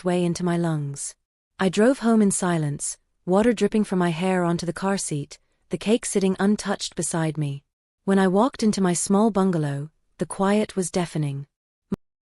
way into my lungs. I drove home in silence, water dripping from my hair onto the car seat, the cake sitting untouched beside me. When I walked into my small bungalow, the quiet was deafening.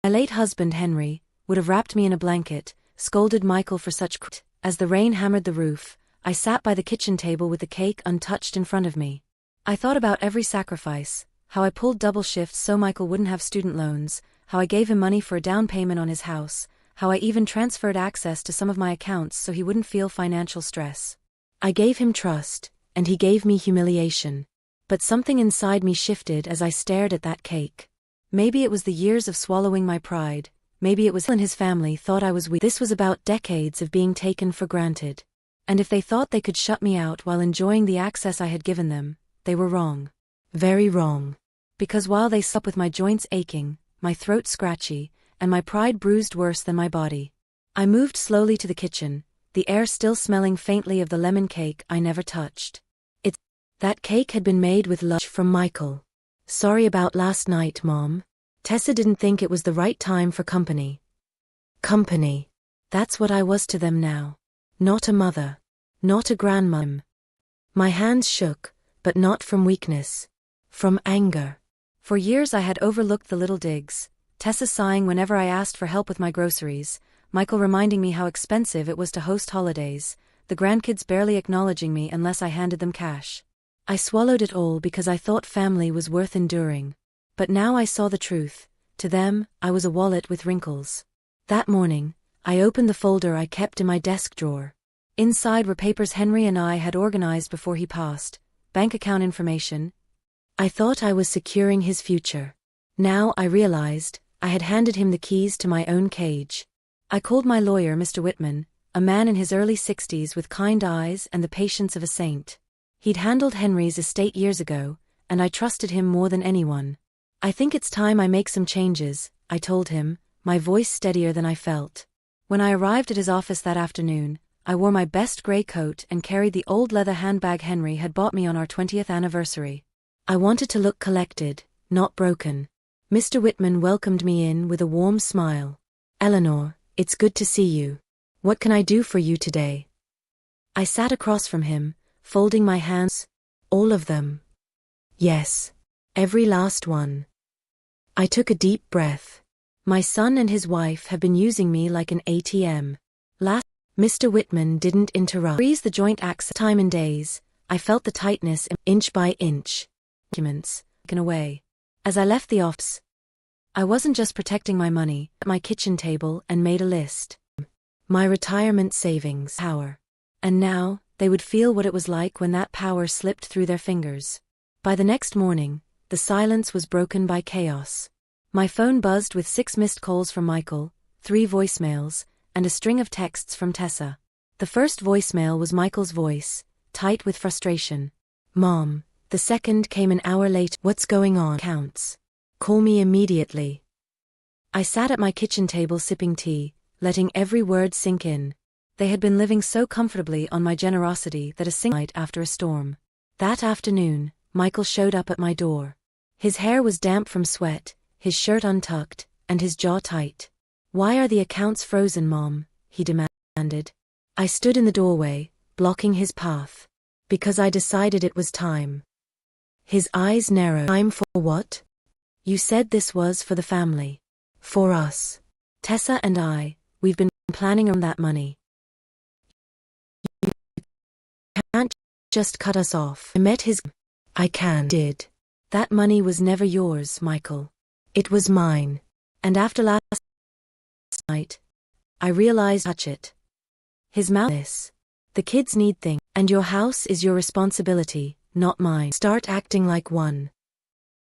My late husband, Henry, would have wrapped me in a blanket, scolded Michael for such As the rain hammered the roof, I sat by the kitchen table with the cake untouched in front of me. I thought about every sacrifice, how I pulled double shifts so Michael wouldn't have student loans, how I gave him money for a down payment on his house, how I even transferred access to some of my accounts so he wouldn't feel financial stress. I gave him trust, and he gave me humiliation. But something inside me shifted as I stared at that cake. Maybe it was the years of swallowing my pride, maybe it was and his family thought I was weak. This was about decades of being taken for granted. And if they thought they could shut me out while enjoying the access I had given them, they were wrong. Very wrong. Because while they slept with my joints aching, my throat scratchy, and my pride bruised worse than my body, I moved slowly to the kitchen, the air still smelling faintly of the lemon cake I never touched. That cake had been made with love from Michael. Sorry about last night, Mom. Tessa didn't think it was the right time for company. Company. That's what I was to them now. Not a mother. Not a grandmom. My hands shook, but not from weakness. From anger. For years I had overlooked the little digs, Tessa sighing whenever I asked for help with my groceries, Michael reminding me how expensive it was to host holidays, the grandkids barely acknowledging me unless I handed them cash. I swallowed it all because I thought family was worth enduring. But now I saw the truth. To them, I was a wallet with wrinkles. That morning, I opened the folder I kept in my desk drawer. Inside were papers Henry and I had organized before he passed, bank account information. I thought I was securing his future. Now I realized, I had handed him the keys to my own cage. I called my lawyer, Mr. Whitman, a man in his early 60s with kind eyes and the patience of a saint. He'd handled Henry's estate years ago, and I trusted him more than anyone. I think it's time I make some changes, I told him, my voice steadier than I felt. When I arrived at his office that afternoon, I wore my best gray coat and carried the old leather handbag Henry had bought me on our 20th anniversary. I wanted to look collected, not broken. Mr. Whitman welcomed me in with a warm smile. Eleanor, it's good to see you. What can I do for you today? I sat across from him, folding my hands. All of them. Yes. Every last one. I took a deep breath. My son and his wife have been using me like an ATM. Mr. Whitman didn't interrupt. Freeze the joint access. Time and days, I felt the tightness inch by inch. Documents, taken away. As I left the office, I wasn't just protecting my money, at my kitchen table and made a list. My retirement savings. Power. And now, they would feel what it was like when that power slipped through their fingers. By the next morning, the silence was broken by chaos. My phone buzzed with 6 missed calls from Michael, 3 voicemails, and a string of texts from Tessa. The first voicemail was Michael's voice, tight with frustration. Mom. The second came an hour later. What's going on? Counts. Call me immediately. I sat at my kitchen table sipping tea, letting every word sink in. They had been living so comfortably on my generosity that a single night after a storm. That afternoon, Michael showed up at my door. His hair was damp from sweat, his shirt untucked, and his jaw tight. Why are the accounts frozen, Mom? He demanded. I stood in the doorway, blocking his path. Because I decided it was time. His eyes narrowed. Time for what? You said this was for the family. For us. Tessa and I, we've been planning on that money. You can't just cut us off. I met his... I did. That money was never yours, Michael. It was mine. And after last night, I realized touch it. His mouth. The kids need things, and your house is your responsibility, not mine. Start acting like one.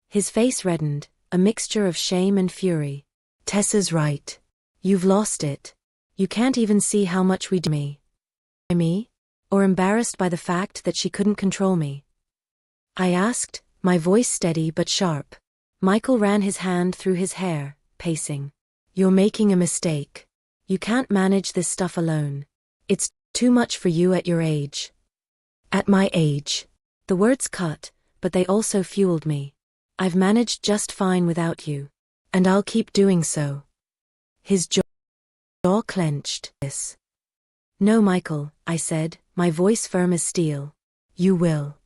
His face reddened, a mixture of shame and fury. Tessa's right. You've lost it. You can't even see how much we do me. Me? Or embarrassed by the fact that she couldn't control me? I asked, my voice steady but sharp. Michael ran his hand through his hair, pacing. You're making a mistake. You can't manage this stuff alone. It's too much for you at your age. At my age. The words cut, but they also fueled me. I've managed just fine without you. And I'll keep doing so. His jaw jaw clenched. Yes. No, Michael, I said, my voice firm as steel. You will.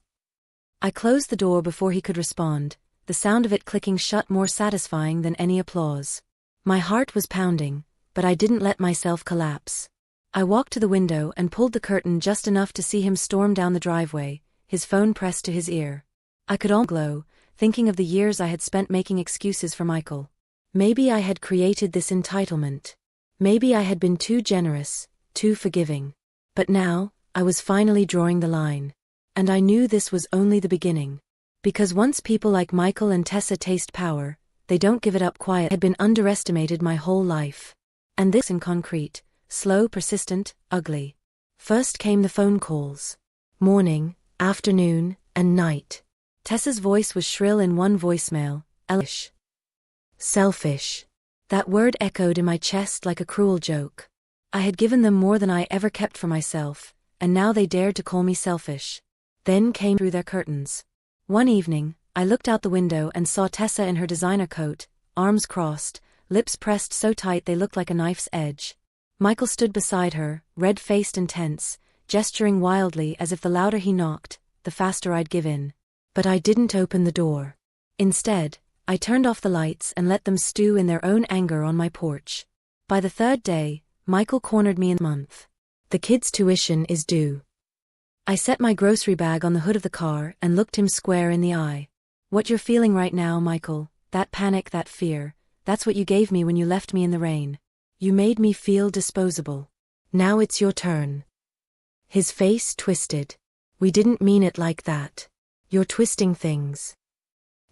I closed the door before he could respond, the sound of it clicking shut more satisfying than any applause. My heart was pounding, but I didn't let myself collapse. I walked to the window and pulled the curtain just enough to see him storm down the driveway, his phone pressed to his ear. I could almost glow, thinking of the years I had spent making excuses for Michael. Maybe I had created this entitlement. Maybe I had been too generous, too forgiving. But now, I was finally drawing the line. And I knew this was only the beginning. Because once people like Michael and Tessa taste power, they don't give it up quiet. I had been underestimated my whole life. And this in concrete, slow, persistent, ugly. First came the phone calls. Morning, afternoon, and night. Tessa's voice was shrill in one voicemail, elfish. Selfish. That word echoed in my chest like a cruel joke. I had given them more than I ever kept for myself, and now they dared to call me selfish. Then came through their curtains. One evening, I looked out the window and saw Tessa in her designer coat, arms crossed, lips pressed so tight they looked like a knife's edge. Michael stood beside her, red-faced and tense, gesturing wildly as if the louder he knocked, the faster I'd give in. But I didn't open the door. Instead, I turned off the lights and let them stew in their own anger on my porch. By the third day, Michael cornered me in a month. The kid's tuition is due. I set my grocery bag on the hood of the car and looked him square in the eye. What you're feeling right now, Michael, that panic, that fear, that's what you gave me when you left me in the rain. You made me feel disposable. Now it's your turn. His face twisted. We didn't mean it like that. You're twisting things.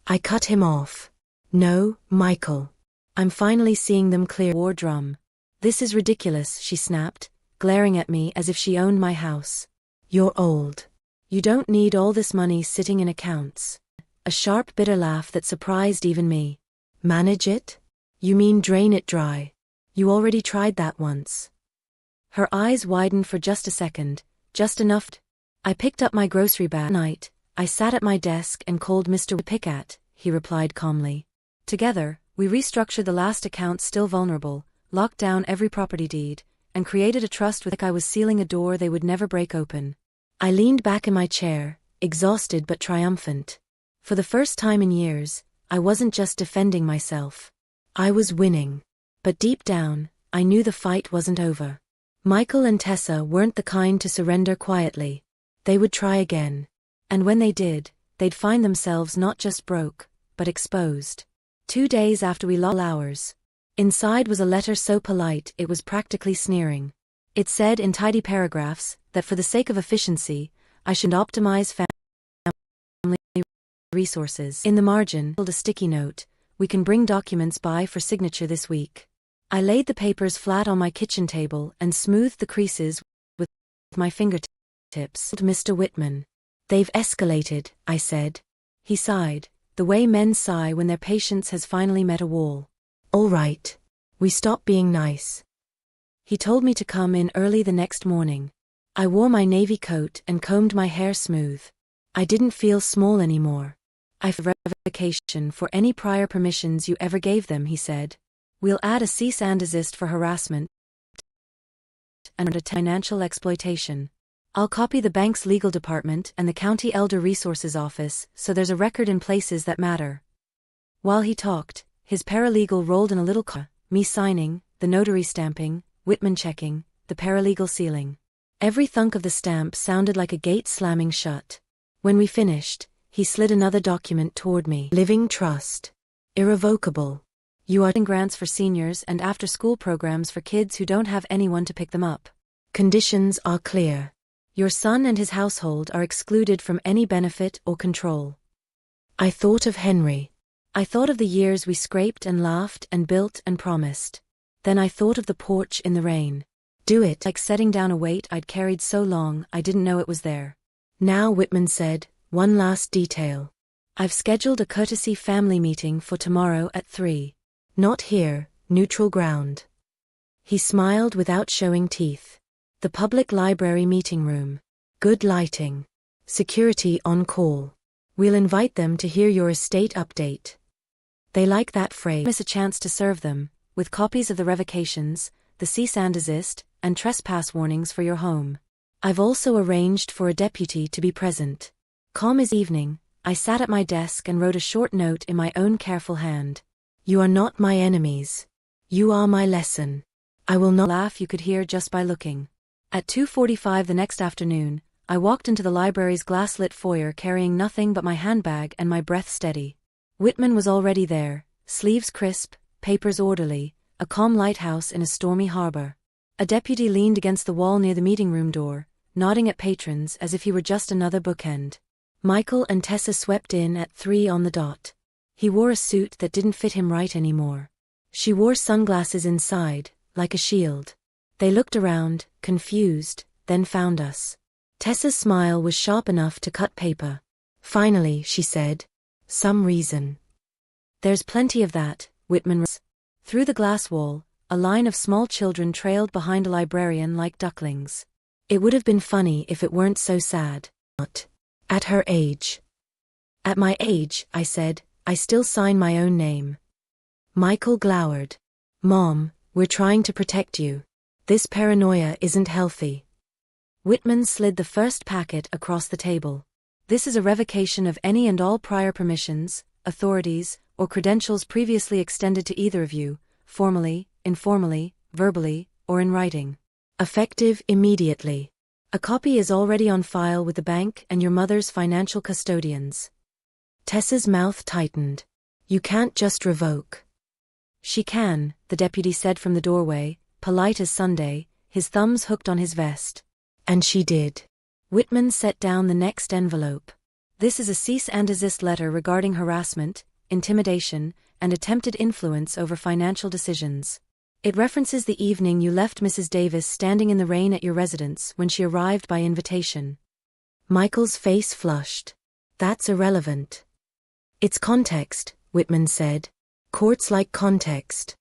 I cut him off. No, Michael. I'm finally seeing them clear. War drum. This is ridiculous, she snapped, glaring at me as if she owned my house. You're old. You don't need all this money sitting in accounts. A sharp, bitter laugh that surprised even me. Manage it? You mean drain it dry. You already tried that once. Her eyes widened for just a second, just enough. I picked up my grocery bag. Night, I sat at my desk and called Mr. Picat, he replied calmly. Together, we restructured the last account still vulnerable, locked down every property deed, and created a trust with like I was sealing a door they would never break open. I leaned back in my chair, exhausted but triumphant. For the first time in years, I wasn't just defending myself. I was winning. But deep down, I knew the fight wasn't over. Michael and Tessa weren't the kind to surrender quietly. They would try again. And when they did, they'd find themselves not just broke, but exposed. 2 days after we lost hours. Inside was a letter so polite it was practically sneering. It said in tidy paragraphs that for the sake of efficiency, I should optimize family resources. In the margin, a sticky note, we can bring documents by for signature this week. I laid the papers flat on my kitchen table and smoothed the creases with my fingertips. Mr. Whitman. They've escalated, I said. He sighed, the way men sigh when their patience has finally met a wall. All right. We stopped being nice. He told me to come in early the next morning. I wore my navy coat and combed my hair smooth. I didn't feel small anymore. I've revocation for any prior permissions you ever gave them, he said. We'll add a cease and desist for harassment and a financial exploitation. I'll copy the bank's legal department and the county elder resources office so there's a record in places that matter. While he talked, his paralegal rolled in a little car, me signing, the notary stamping, Whitman checking, the paralegal sealing. Every thunk of the stamp sounded like a gate slamming shut. When we finished, he slid another document toward me. Living trust. Irrevocable. You are getting grants for seniors and after-school programs for kids who don't have anyone to pick them up. Conditions are clear. Your son and his household are excluded from any benefit or control. I thought of Henry. I thought of the years we scraped and laughed and built and promised. Then I thought of the porch in the rain. Do it. Like setting down a weight I'd carried so long I didn't know it was there. Now, Whitman said, one last detail. I've scheduled a courtesy family meeting for tomorrow at 3. Not here, neutral ground. He smiled without showing teeth. The public library meeting room. Good lighting. Security on call. We'll invite them to hear your estate update. They like that phrase. Miss a chance to serve them, with copies of the revocations, the cease and desist, and trespass warnings for your home. I've also arranged for a deputy to be present. Calm as evening, I sat at my desk and wrote a short note in my own careful hand. You are not my enemies. You are my lesson. I will not laugh you could hear just by looking. At 2:45 the next afternoon, I walked into the library's glass-lit foyer carrying nothing but my handbag and my breath steady. Whitman was already there, sleeves crisp, papers orderly, a calm lighthouse in a stormy harbor. A deputy leaned against the wall near the meeting room door, nodding at patrons as if he were just another bookend. Michael and Tessa swept in at 3 on the dot. He wore a suit that didn't fit him right anymore. She wore sunglasses inside, like a shield. They looked around, confused, then found us. Tessa's smile was sharp enough to cut paper. Finally, she said. Some reason. There's plenty of that, Whitman was. Through the glass wall, a line of small children trailed behind a librarian like ducklings. It would have been funny if it weren't so sad. Not at her age. At my age, I said, I still sign my own name. Michael glowered. Mom, we're trying to protect you. This paranoia isn't healthy. Whitman slid the first packet across the table. This is a revocation of any and all prior permissions, authorities, or credentials previously extended to either of you, formally, informally, verbally, or in writing. Effective immediately. A copy is already on file with the bank and your mother's financial custodians. Tessa's mouth tightened. You can't just revoke. She can, the deputy said from the doorway, polite as Sunday, his thumbs hooked on his vest. And she did. Whitman set down the next envelope. This is a cease and desist letter regarding harassment, intimidation, and attempted influence over financial decisions. It references the evening you left Mrs. Davis standing in the rain at your residence when she arrived by invitation. Michael's face flushed. That's irrelevant. It's context, Whitman said. Courts like context.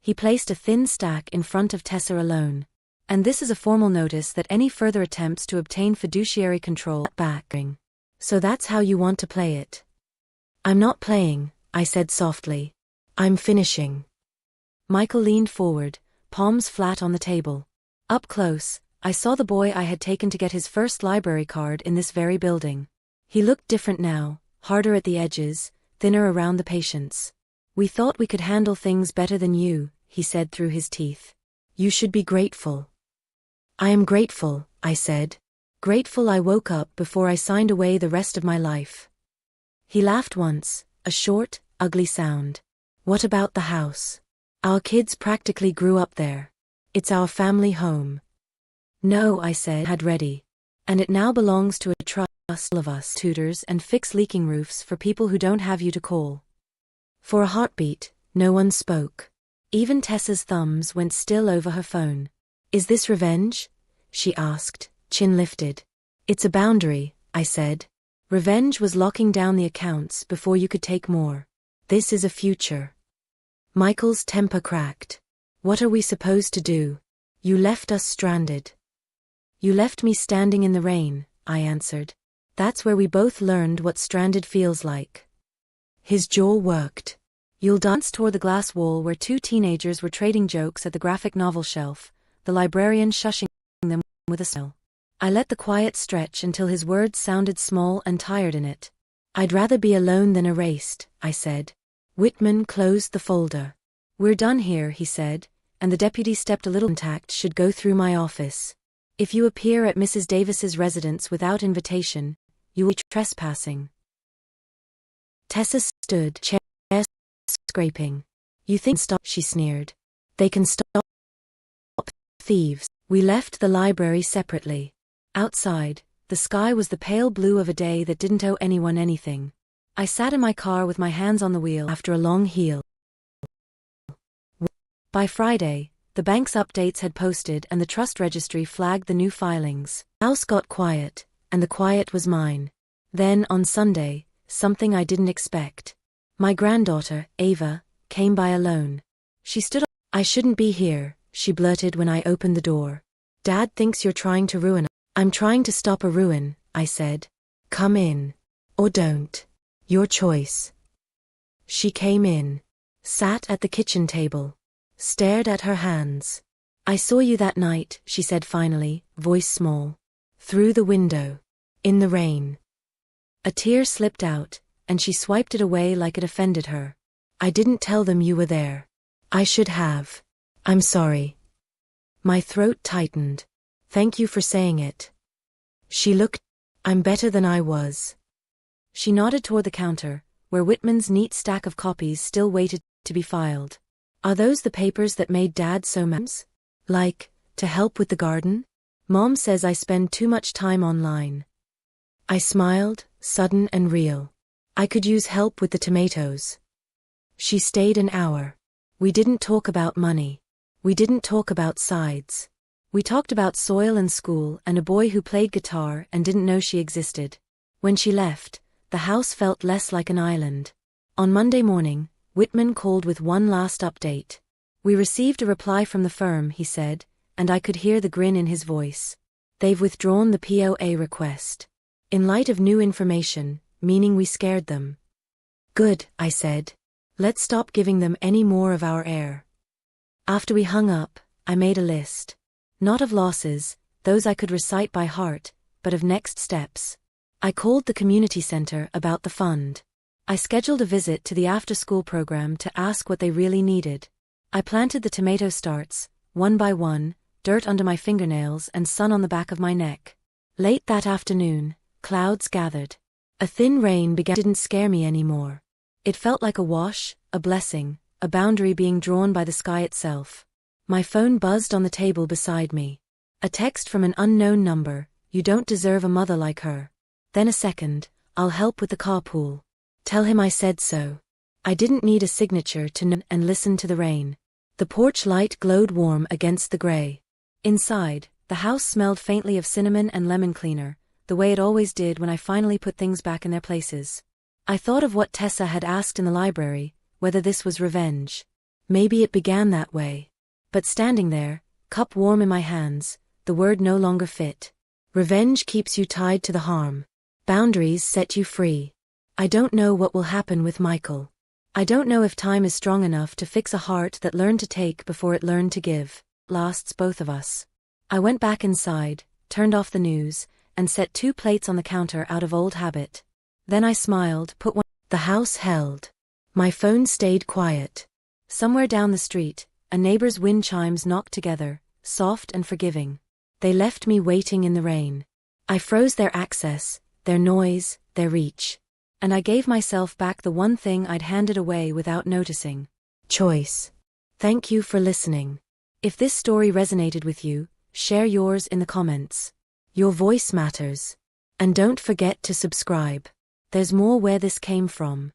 He placed a thin stack in front of Tessa alone. And this is a formal notice that any further attempts to obtain fiduciary control backing. So that's how you want to play it. I'm not playing, I said softly. I'm finishing. Michael leaned forward, palms flat on the table. Up close, I saw the boy I had taken to get his first library card in this very building. He looked different now, harder at the edges, thinner around the patience. We thought we could handle things better than you, he said through his teeth. You should be grateful. I am grateful, I said. Grateful I woke up before I signed away the rest of my life. He laughed once, a short, ugly sound. What about the house? Our kids practically grew up there. It's our family home. No, I said, had ready. And it now belongs to a trust of us tutors and fix leaking roofs for people who don't have you to call. For a heartbeat, no one spoke. Even Tessa's thumbs went still over her phone. Is this revenge? She asked, chin lifted. It's a boundary, I said. Revenge was locking down the accounts before you could take more. This is a future. Michael's temper cracked. What are we supposed to do? You left us stranded. You left me standing in the rain, I answered. That's where we both learned what stranded feels like. His jaw worked. You'll dance toward the glass wall where two teenagers were trading jokes at the graphic novel shelf, the librarian shushing them with a smile. I let the quiet stretch until his words sounded small and tired in it. I'd rather be alone than erased, I said. Whitman closed the folder. We're done here, he said, and the deputy stepped a little. Contact should go through my office. If you appear at Mrs. Davis's residence without invitation, you will be trespassing. Tessa stood, chair scraping. You think stop, she sneered. They can stop thieves. We left the library separately. Outside, the sky was the pale blue of a day that didn't owe anyone anything. I sat in my car with my hands on the wheel after a long heel. By Friday, the bank's updates had posted and the trust registry flagged the new filings. The house got quiet, and the quiet was mine. Then, on Sunday, something I didn't expect. My granddaughter, Ava, came by alone. She stood up. I shouldn't be here, she blurted when I opened the door. Dad thinks you're trying to ruin us. I'm trying to stop a ruin, I said. Come in. Or don't. Your choice. She came in. Sat at the kitchen table. Stared at her hands. I saw you that night, she said finally, voice small. Through the window. In the rain. A tear slipped out, and she swiped it away like it offended her. I didn't tell them you were there. I should have. I'm sorry. My throat tightened. Thank you for saying it. She looked. I'm better than I was. She nodded toward the counter, where Whitman's neat stack of copies still waited to be filed. Are those the papers that made Dad so mad? Like, to help with the garden? Mom says I spend too much time online. I smiled, sudden and real. I could use help with the tomatoes. She stayed an hour. We didn't talk about money. We didn't talk about sides. We talked about soil and school and a boy who played guitar and didn't know she existed. When she left, the house felt less like an island. On Monday morning, Whitman called with one last update. We received a reply from the firm, he said, and I could hear the grin in his voice. They've withdrawn the POA request. In light of new information, meaning we scared them. Good, I said. Let's stop giving them any more of our air. After we hung up, I made a list. Not of losses, those I could recite by heart, but of next steps. I called the community center about the fund. I scheduled a visit to the after-school program to ask what they really needed. I planted the tomato starts, one by one, dirt under my fingernails and sun on the back of my neck. Late that afternoon, clouds gathered. A thin rain didn't scare me anymore. It felt like a wash, a blessing, a boundary being drawn by the sky itself. My phone buzzed on the table beside me. A text from an unknown number, you don't deserve a mother like her. Then a second, I'll help with the carpool. Tell him I said so. I didn't need a signature to know and listen to the rain. The porch light glowed warm against the gray. Inside, the house smelled faintly of cinnamon and lemon cleaner, the way it always did when I finally put things back in their places. I thought of what Tessa had asked in the library, whether this was revenge. Maybe it began that way. But standing there, cup warm in my hands, the word no longer fit. Revenge keeps you tied to the harm. Boundaries set you free. I don't know what will happen with Michael. I don't know if time is strong enough to fix a heart that learned to take before it learned to give. Lasts both of us. I went back inside, turned off the news, and set 2 plates on the counter out of old habit. Then I smiled, put one. The house held. My phone stayed quiet. Somewhere down the street, a neighbor's wind chimes knocked together, soft and forgiving. They left me waiting in the rain. I froze their access, their noise, their reach. And I gave myself back the one thing I'd handed away without noticing. Choice. Thank you for listening. If this story resonated with you, share yours in the comments. Your voice matters. And don't forget to subscribe. There's more where this came from.